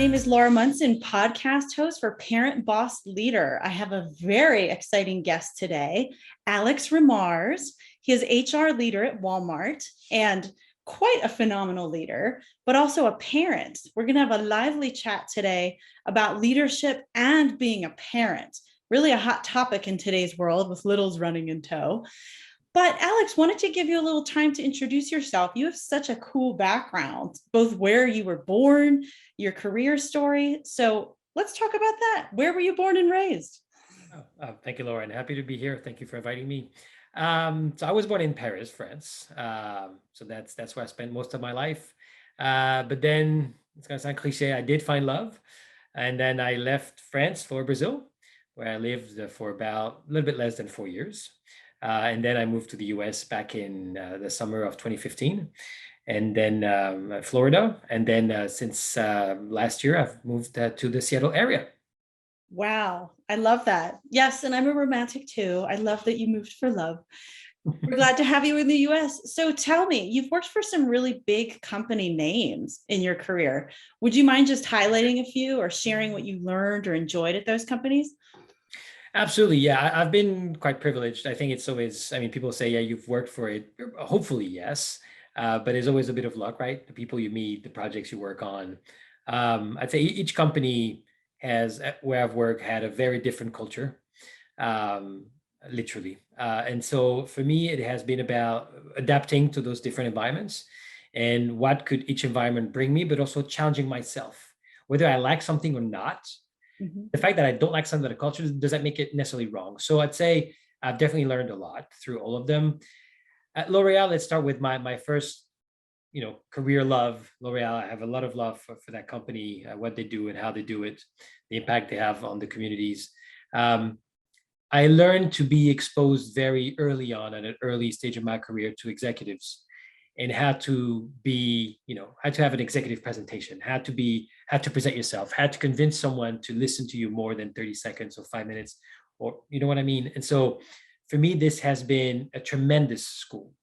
name is Laura Munson, podcast host for Parent Boss Leader. I have a very exciting guest today, Alex Rymarz. He is HR leader at Walmart and quite a phenomenal leader, but also a parent. We're going to have a lively chat today about leadership and being a parent. Really a hot topic in today's world with littles running in tow. But Alex, wanted to give you a little time to introduce yourself. You have such a cool background, both where you were born, your career story. So let's talk about that. Where were you born and raised? Thank you, Laura, and happy to be here. Thank you for inviting me. So I was born in Paris, France. So that's where I spent most of my life. But then it's gonna sound cliche. I did find love, and then I left France for Brazil, where I lived for about a little bit less than 4 years. And then I moved to the US back in the summer of 2015, and then Florida. And then since last year, I've moved to the Seattle area. Wow, I love that. Yes, and I'm a romantic too. I love that you moved for love. We're glad to have you in the US. So tell me, you've worked for some really big company names in your career. Would you mind just highlighting a few or sharing what you learned or enjoyed at those companies? Absolutely. Yeah, I've been quite privileged. I think it's always, I mean, people say, yeah, you've worked for it. Hopefully, yes. But there's always a bit of luck, right? The people you meet, the projects you work on. I'd say each company has, where I've worked, had a very different culture, um, literally. And so for me, it has been about adapting to those different environments and what could each environment bring me, but also challenging myself, whether I like something or not. Mhm. The fact that I don't like some of the cultures doesn't make it necessarily wrong. So I'd say I've definitely learned a lot through all of them. At L'Oreal, let's start with my first, career love. L'Oreal, I have a lot of love for that company, what they do and how they do it, the impact they have on the communities. Um, I learned to be exposed very early on at an early stage of my career to executives and how to be, how to have an executive presentation, how to present yourself, how to convince someone to listen to you more than 30 seconds or 5 minutes, or you know what I mean? And so for me, this has been a tremendous school.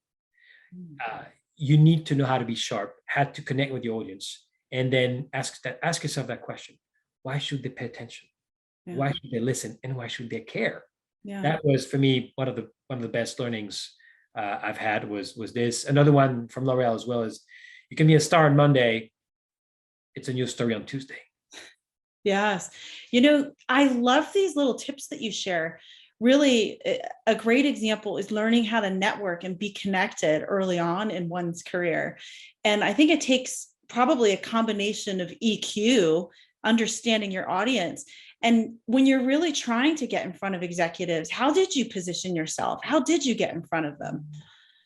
Uh, you need to know how to be sharp, how to connect with the audience, and then ask yourself that question: why should they pay attention? Yeah. Why should they listen? And why should they care? Yeah. That was for me one of the best learnings I've had was this. Another one from L'Oreal as well is you can be a star on Monday. It's a new story on Tuesday. Yes. I love these little tips that you share. Really, a great example is learning how to network and be connected early on in one's career. And I think it takes probably a combination of EQ, understanding your audience. And when you're really trying to get in front of executives, how did you position yourself? How did you get in front of them?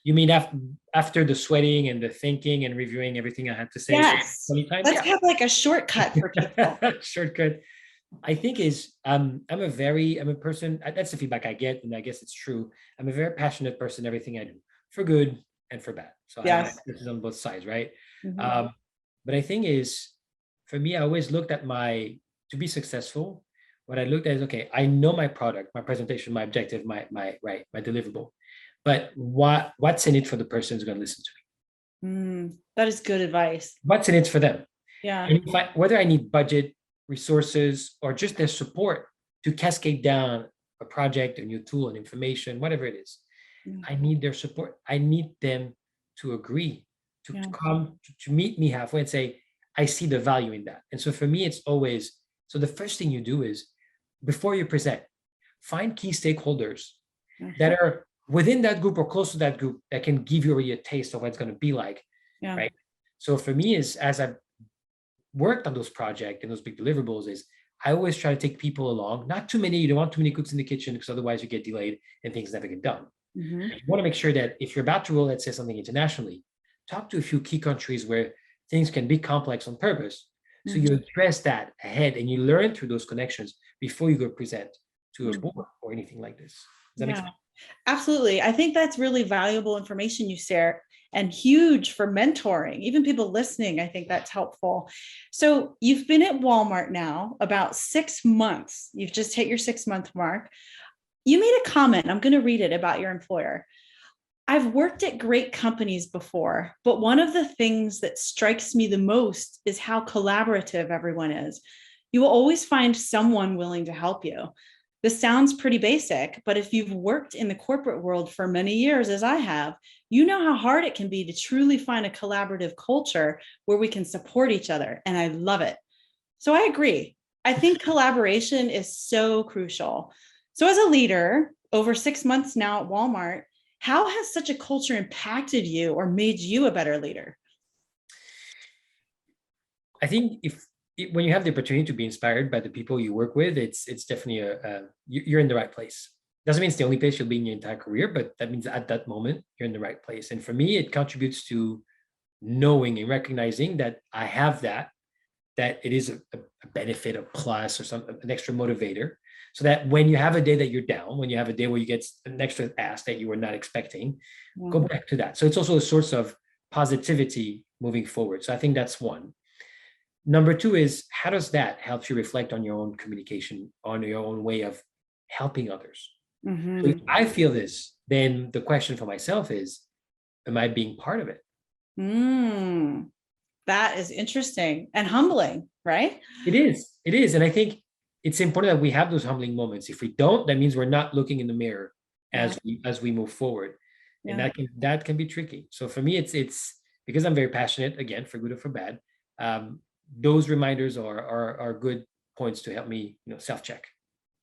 You mean after the sweating and the thinking and reviewing everything I had to say Yes. 20 times? Let's Yeah. have like a shortcut for people. Shortcut. I think is I'm a person, that's the feedback I get, and I guess it's true. I'm a very passionate person, everything I do, for good and for bad. So I have Yes. this is on both sides, right? Mhm. But I think is for me, I always looked at to be successful, what I looked at is okay, I know my product, my presentation, my objective, my deliverable. But what's in it for the person who's going to listen to me? That is good advice. What's in it for them? Yeah. And whether I need budget, resources, or just their support to cascade down a project, a new tool, an information, whatever it is, Yeah. I need their support. I need them to agree, to Yeah. come to meet me halfway and say, I see the value in that. And so for me, it's always, so the first thing you do is before you present, find key stakeholders that are within that group or close to that group that can give you already a taste of what it's going to be like. Yeah. Right. So for me, is as I've worked on those projects and those big deliverables, is I always try to take people along. Not too many. You don't want too many cooks in the kitchen because otherwise you get delayed and things never get done. Mhm. You want to make sure that if you're about to roll, let's say something internationally, talk to a few key countries where things can be complex on purpose. So you address that ahead and you learn through those connections before you go present to a board or anything like this. Does that make sense? Absolutely. I think that's really valuable information you share and huge for mentoring. Even people listening, I think that's helpful. So you've been at Walmart now about 6 months. You've just hit your 6-month mark. You made a comment, I'm going to read it about your employer. I've worked at great companies before, but one of the things that strikes me the most is how collaborative everyone is. You will always find someone willing to help you. This sounds pretty basic, but if you've worked in the corporate world for many years, as I have, you know how hard it can be to truly find a collaborative culture where we can support each other. And I love it. So I agree. I think collaboration is so crucial. So, as a leader, over 6 months now at Walmart, how has such a culture impacted you or made you a better leader? I think when you have the opportunity to be inspired by the people you work with, it's definitely you're in the right place. Doesn't mean it's the only place you'll be in your entire career, but that means at that moment you're in the right place. And for me, it contributes to knowing and recognizing that I have that it is a benefit, a plus, or an extra motivator. So that when you have a day that you're down, when you have a day where you get an extra ask that you were not expecting, go back to that. So it's also a source of positivity moving forward. So I think that's one. Number two is, how does that help you reflect on your own communication, on your own way of helping others? So if I feel this, then the question for myself is, am I being part of it? That is interesting and humbling, right? It is. It is. And I think it's important that we have those humbling moments. If we don't, that means we're not looking in the mirror as we move forward. And that can be tricky. So for me, it's because I'm very passionate, again, for good or for bad. Those reminders are good points to help me, self-check.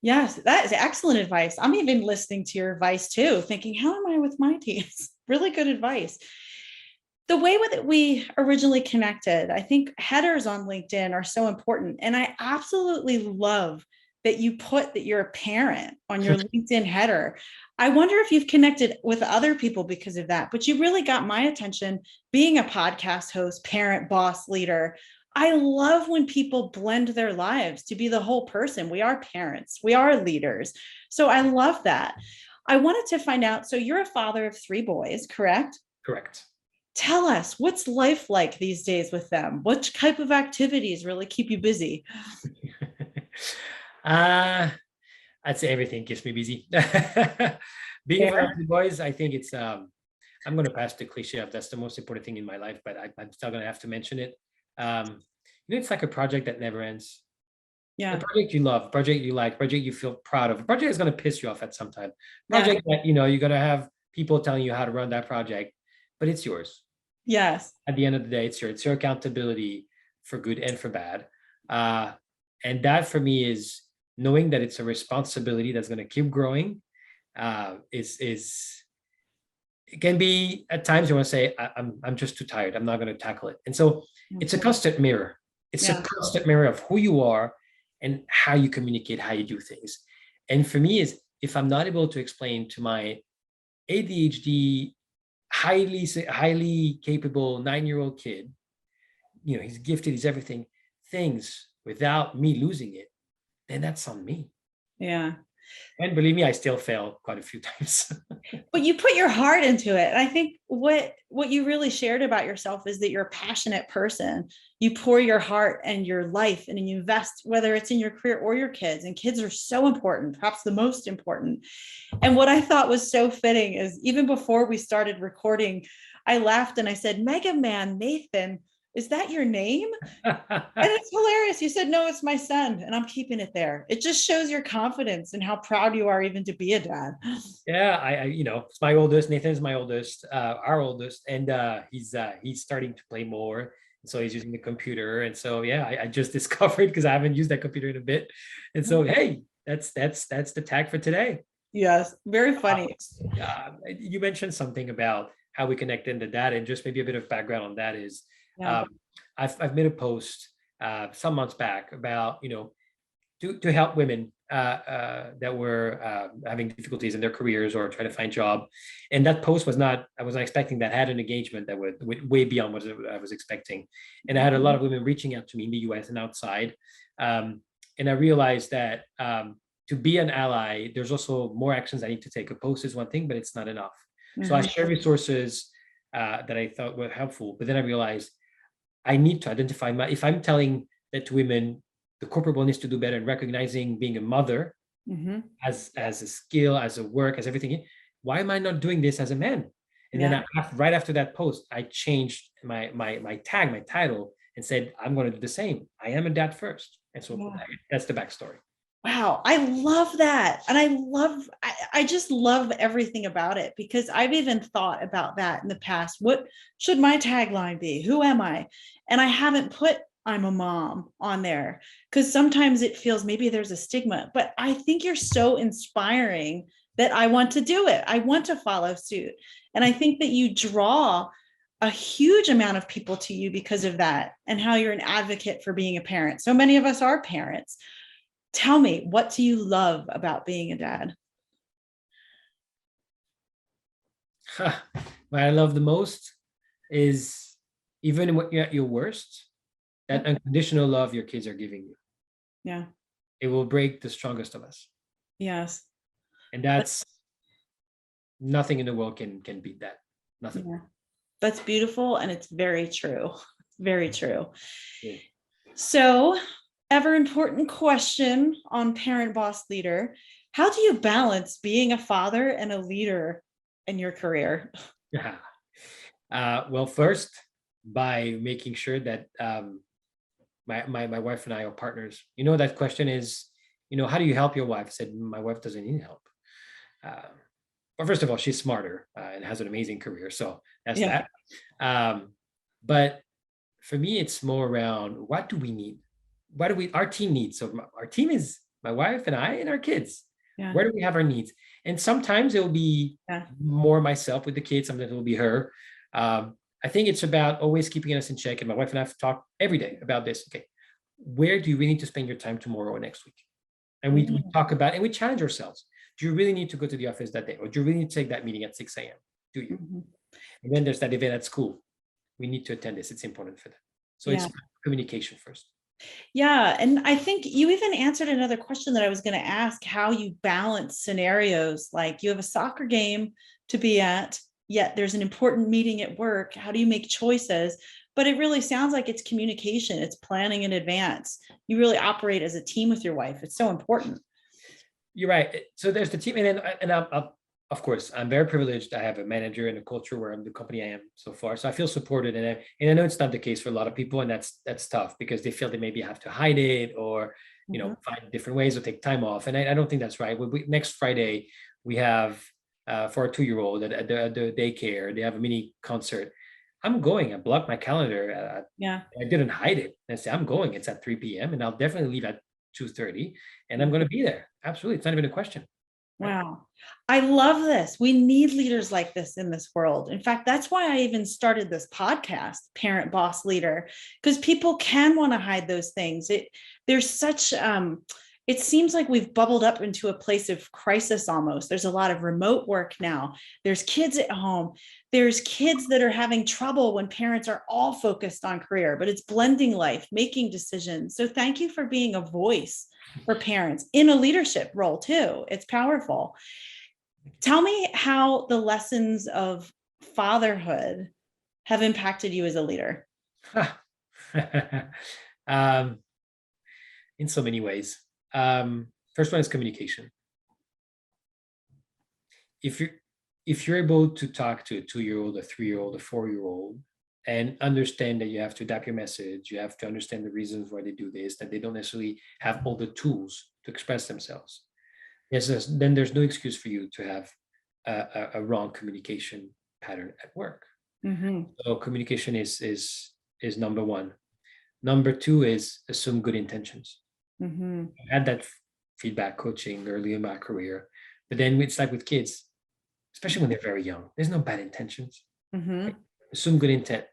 Yes, that is excellent advice. I'm even listening to your advice too, thinking, how am I with my teams? Really good advice. The way that we originally connected, I think headers on LinkedIn are so important. And I absolutely love that you put that you're a parent on your LinkedIn header. I wonder if you've connected with other people because of that, but you really got my attention being a podcast host, parent, boss, leader. I love when people blend their lives to be the whole person. We are parents, we are leaders. So I love that. I wanted to find out, so you're a father of 3 boys, correct? Correct. Tell us, what's life like these days with them? What type of activities really keep you busy? I'd say everything keeps me busy. Being a father of 3 boys, I think it's I'm going to pass the cliche of that's the most important thing in my life, but I'm still going to have to mention it. It's like a project that never ends. A project you love, project you like, project you feel proud of. A project is going to piss you off at some time. Project that you're going to have people telling you how to run that project, but it's yours. Yes. At the end of the day, it's your accountability for good and for bad. And that for me is knowing that it's a responsibility that's going to keep growing. It can be at times you want to say, I'm just too tired. I'm not going to tackle it. And so it's a constant mirror. It's a constant mirror of who you are and how you communicate, how you do things. And for me is, if I'm not able to explain to my ADHD, highly capable 9-year-old kid, he's gifted, he's everything, things without me losing it, then that's on me. Yeah. And believe me, I still fail quite a few times. But you put your heart into it. And I think what you really shared about yourself is that you're a passionate person. You pour your heart and your life and you invest, whether it's in your career or your kids. And kids are so important, perhaps the most important. And what I thought was so fitting is even before we started recording, I laughed and I said, Mega Man Nathan, is that your name? And it's hilarious. You said, no, it's my son. And I'm keeping it there. It just shows your confidence and how proud you are even to be a dad. Yeah, I it's my oldest. Nathan's my oldest, our oldest. And he's starting to play more. So he's using the computer. And so, yeah, I just discovered, because I haven't used that computer in a bit. And so, hey, that's the tag for today. Yes, very funny. You mentioned something about how we connect into that, and just maybe a bit of background on that is, I've made a post some months back about to help women that were having difficulties in their careers or trying to find job, and that post I was not expecting that, had an engagement that went way beyond what I was expecting, and I had a lot of women reaching out to me in the US and outside, and I realized that to be an ally, there's also more actions I need to take. A post is one thing, but it's not enough. So I share resources that I thought were helpful, but then I realized I need to identify if I'm telling that to women, the corporate world needs to do better in recognizing being a mother as a skill, as a work, as everything. Why am I not doing this as a man? And then right after that post, I changed my title, and said, I'm going to do the same. I am a dad first. And so that's the backstory. Wow, I love that. And I just love everything about it, because I've even thought about that in the past. What should my tagline be? Who am I? And I haven't put I'm a mom on there, because sometimes it feels maybe there's a stigma, but I think you're so inspiring that I want to do it. I want to follow suit. And I think that you draw a huge amount of people to you because of that, and how you're an advocate for being a parent. So many of us are parents. Tell me, what do you love about being a dad? What I love the most is, even when you're at your worst, that unconditional love your kids are giving you. Yeah. It will break the strongest of us. Yes. And that's nothing in the world can beat that. Nothing. Yeah. That's beautiful. And it's very true. Very true. Yeah. So, ever important question on Parent Boss Leader. How do you balance being a father and a leader in your career? Yeah. Well, first, by making sure that my wife and I are partners. That question is, how do you help your wife? I said, my wife doesn't need help. Well, first of all, she's smarter and has an amazing career. So that's that. But for me, it's more around, what do we need? What do our team needs? So our team is my wife and I and our kids. Yeah. Where do we have our needs? And sometimes it will be more myself with the kids. Sometimes it will be her. I think it's about always keeping us in check. And my wife and I have talked every day about this. Okay, where do you really need to spend your time tomorrow or next week? And we talk about, and we challenge ourselves. Do you really need to go to the office that day? Or do you really need to take that meeting at 6 a.m.? Do you? And then there's that event at school. We need to attend this. It's important for them. So it's communication first. Yeah. And I think you even answered another question that I was going to ask, how you balance scenarios. Like, you have a soccer game to be at, yet there's an important meeting at work. How do you make choices? But it really sounds like it's communication. It's planning in advance. You really operate as a team with your wife. It's so important. You're right. So there's the team. And of course, I'm very privileged. I have a manager and a culture where I'm the company I am so far. So I feel supported. And I know it's not the case for a lot of people. And that's tough, because they feel they maybe have to hide it, or, find different ways or take time off. And I don't think that's right. Next Friday, we have for a 2-year-old at the daycare, they have a mini concert. I'm going. I blocked my calendar. I didn't hide it. I said, I'm going. It's at 3 p.m. and I'll definitely leave at 2:30, and I'm going to be there. Absolutely. It's not even a question. Wow. I love this. We need leaders like this in this world. In fact, that's why I even started this podcast, Parent Boss Leader, because people can want to hide those things. There's such, it seems like we've bubbled up into a place of crisis almost. There's a lot of remote work now. There's kids at home. There's kids that are having trouble when parents are all focused on career, but it's blending life, making decisions. So thank you for being a voice for parents in a leadership role too. It's powerful. Tell me how the lessons of fatherhood have impacted you as a leader. In so many ways. First one is communication. If you're able to talk to a 2-year-old, a 3-year-old, a 4-year-old, and understand that you have to adapt your message, you have to understand the reasons why they do this, that they don't necessarily have all the tools to express themselves, then there's no excuse for you to have a wrong communication pattern at work. So communication is number one. Number two is assume good intentions. I had that feedback coaching early in my career, but then it's like with kids, especially when they're very young, there's no bad intentions. Assume good intent,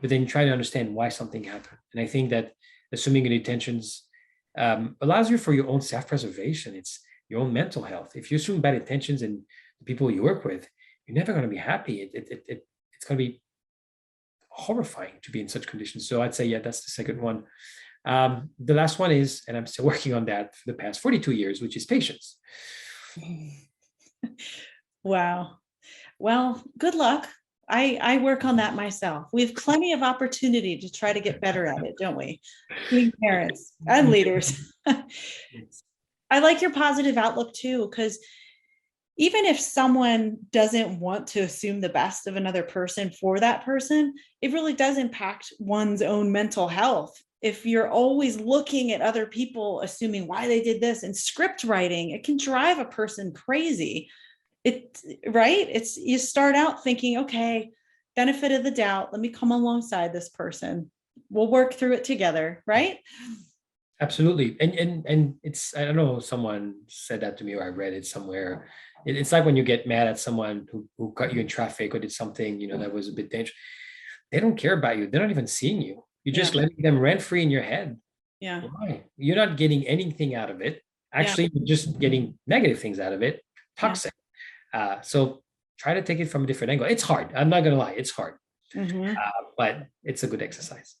but then try to understand why something happened. And I think that assuming good intentions allows you for your own self-preservation. It's your own mental health. If you assume bad intentions in the people you work with, you're never going to be happy. It's going to be horrifying to be in such conditions. So I'd say, that's the second one. The last one is, and I'm still working on that for the past 42 years, which is patience. Wow. Well, good luck. I work on that myself. We have plenty of opportunity to try to get better at it, don't we? Being parents and leaders. I like your positive outlook too, because even if someone doesn't want to assume the best of another person for that person, it really does impact one's own mental health. If you're always looking at other people, assuming why they did this, and script writing, it can drive a person crazy. It right? It's you start out thinking, okay, benefit of the doubt, let me come alongside this person. We'll work through it together, right? Absolutely. And it's, I don't know, someone said that to me or I read it somewhere. It's like when you get mad at someone who cut you in traffic or did something, that was a bit dangerous. They don't care about you. They're not even seeing you. You're Yeah. just letting them rent free in your head. Yeah. Why? You're not getting anything out of it. Yeah. Actually, you're just getting negative things out of it. Toxic. So try to take it from a different angle. It's hard. I'm not gonna lie, it's hard, but it's a good exercise.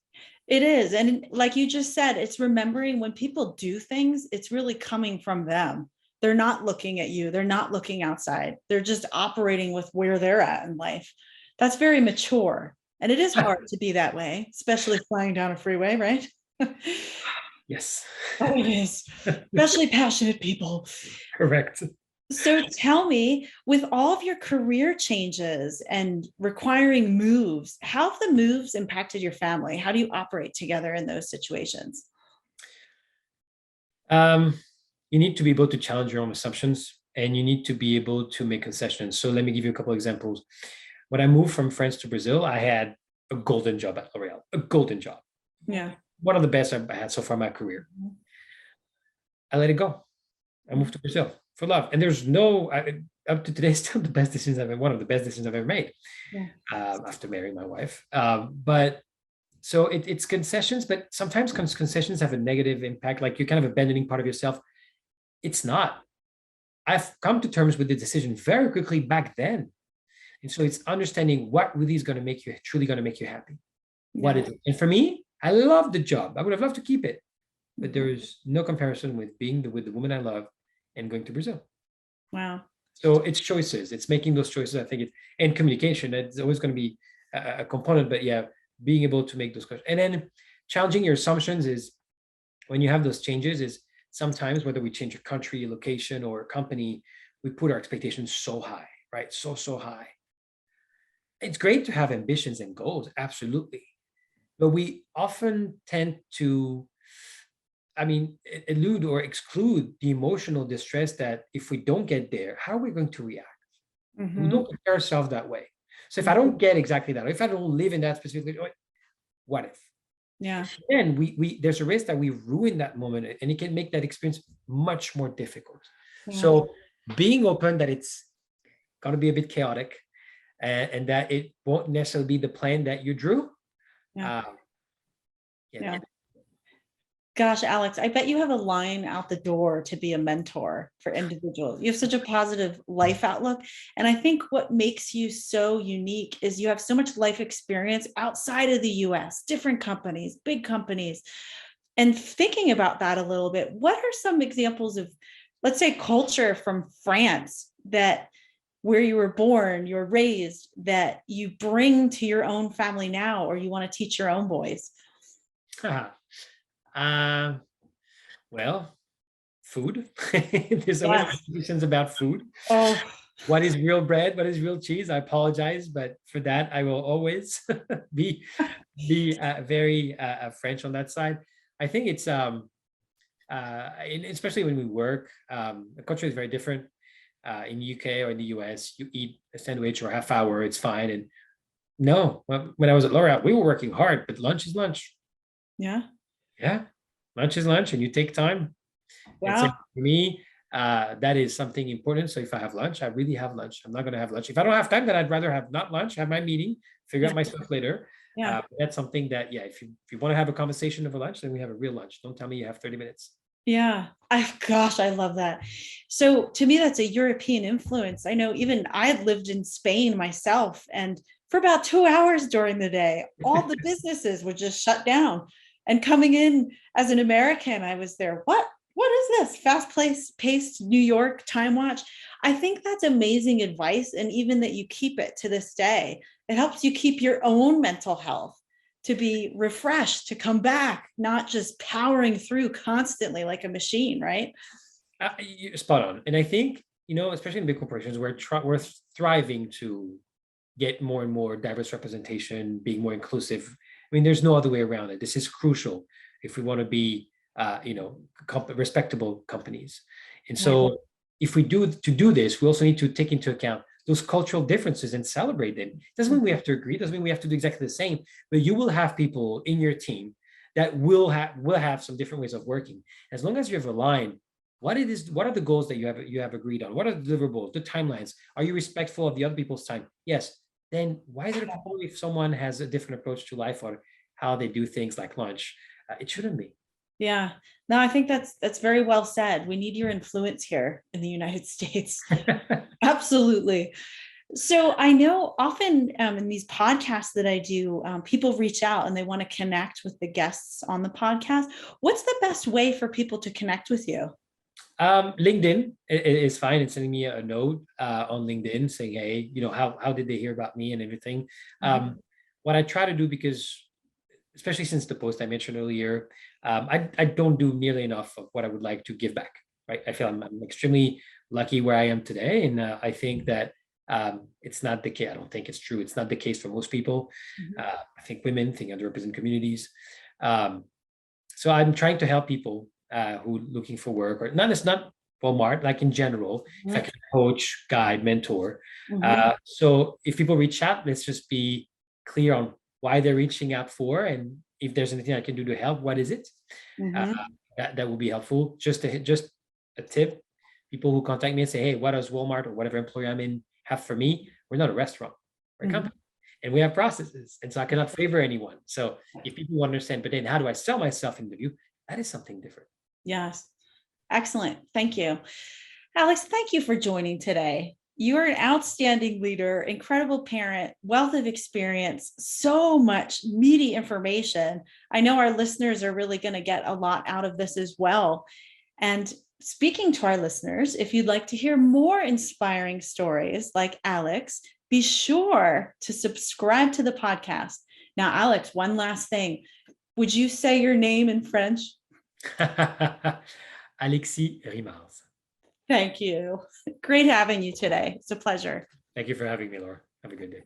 It is. And like you just said, it's remembering when people do things, it's really coming from them. They're not looking at you, they're not looking outside. They're just operating with where they're at in life. That's very mature. And it is hard to be that way, especially flying down a freeway, right? Yes. Oh, it is, especially passionate people. Correct. So tell me, with all of your career changes and requiring moves, how have the moves impacted your family? How do you operate together in those situations? Um, you need to be able to challenge your own assumptions and you need to be able to make concessions. So let me give you a couple of examples. When I moved from France to Brazil, I had a golden job at L'Oreal, a golden job. Yeah. One of the best I've had so far in my career. I let it go. I moved to Brazil for love. And there's no, up to today, still the best decisions I've one of the best decisions I've ever made after marrying my wife. But so it's concessions, but sometimes concessions have a negative impact, like you're kind of abandoning part of yourself. It's not. I've come to terms with the decision very quickly back then. And so it's understanding what really is going to make you truly going to make you happy. What is it? And for me, I love the job. I would have loved to keep it, but there is no comparison with being with the woman I love and going to Brazil. Wow. So it's choices. It's making those choices. I think and communication. It's always going to be a component, but yeah, being able to make those questions. And then challenging your assumptions is when you have those changes is sometimes whether we change a country, location, or company, we put our expectations so high, right? So high. It's great to have ambitions and goals, absolutely. But we often tend to, elude or exclude the emotional distress that if we don't get there, how are we going to react? We don't prepare ourselves that way. So if I don't get exactly that, if I don't live in that specific, what if? Yeah. Then we there's a risk that we ruin that moment and it can make that experience much more difficult. Yeah. So being open that it's going to be a bit chaotic and that it won't necessarily be the plan that you drew. Yeah. Gosh, Alex, I bet you have a line out the door to be a mentor for individuals. You have such a positive life outlook. And I think what makes you so unique is you have so much life experience outside of the US, different companies, big companies. And thinking about that a little bit, what are some examples of, let's say, culture from France that where you were born, you're raised, that you bring to your own family now, or you want to teach your own boys? Well, food. There's always conversations about food. Oh, what is real bread? What is real cheese? I apologize, but for that, I will always be very French on that side. I think it's especially when we work, the culture is very different. In the UK or in the US, you eat a sandwich or a half hour, it's fine. And no, when I was at L'Oreal, we were working hard, but lunch is lunch. Yeah. Yeah. Lunch is lunch and you take time. Wow. And so for me, that is something important. So if I have lunch, I really have lunch. I'm not going to have lunch. If I don't have time, then I'd rather have not lunch, have my meeting, figure out my stuff later. Yeah. That's something that, if you want to have a conversation over lunch, then we have a real lunch. Don't tell me you have 30 minutes. Yeah. Gosh, I love that. So to me, that's a European influence. I know even I had lived in Spain myself, and for about 2 hours during the day, all the businesses would just shut down. And coming in as an American, I was there, what is this? Fast-paced New York time watch. I think that's amazing advice. And even that you keep it to this day, it helps you keep your own mental health, to be refreshed, to come back, not just powering through constantly like a machine, right? You're spot on. And I think especially in big corporations, we're thriving to get more and more diverse representation, being more inclusive. I mean, there's no other way around it. This is crucial if we want to be, respectable companies. And Right. so, if we do this, we also need to take into account those cultural differences and celebrate them. Doesn't mean we have to agree. Doesn't mean we have to do exactly the same. But you will have people in your team that will have some different ways of working. As long as you have aligned what are the goals that you have agreed on? What are the deliverables, the timelines? Are you respectful of the other people's time? Yes. Then why is it a problem if someone has a different approach to life or how they do things like lunch? It shouldn't be. Yeah. No, I think that's very well said. We need your influence here in the United States. Absolutely. So I know often in these podcasts that I do, people reach out and they want to connect with the guests on the podcast. What's the best way for people to connect with you? LinkedIn is fine. It's sending me a note on LinkedIn saying, hey, how did they hear about me and everything. Mhm. What I try to do, because especially since the post I mentioned earlier, I don't do nearly enough of what I would like to give back. Right. I feel I'm extremely lucky where I am today. And I think that it's not the case. I don't think it's true. It's not the case for most people. Mhm. I think women, think underrepresented communities. Um, so I'm trying to help people who looking for work, or not. It's not Walmart, like in general. If I can coach, guide, mentor. Mhm. So if people reach out, let's just be clear on why they're reaching out for, and if there's anything I can do to help, what is it? Uh, Mhm. that will be helpful. Just a tip. People who contact me and say, "Hey, what does Walmart or whatever employer I'm in have for me?" We're not a restaurant, we're a Mhm. company, and we have processes, and so I cannot favor anyone. So if people understand, but then how do I sell myself in the view? That is something different. Yes. Excellent. Thank you. Alex, thank you for joining today. You're an outstanding leader, incredible parent, wealth of experience, so much meaty information. I know our listeners are really going to get a lot out of this as well. And speaking to our listeners, if you'd like to hear more inspiring stories like Alex, be sure to subscribe to the podcast. Now, Alex, one last thing. Would you say your name in French? Alexis Rymarz. Thank you. Great having you today. It's a pleasure. Thank you for having me, Laura. Have a good day.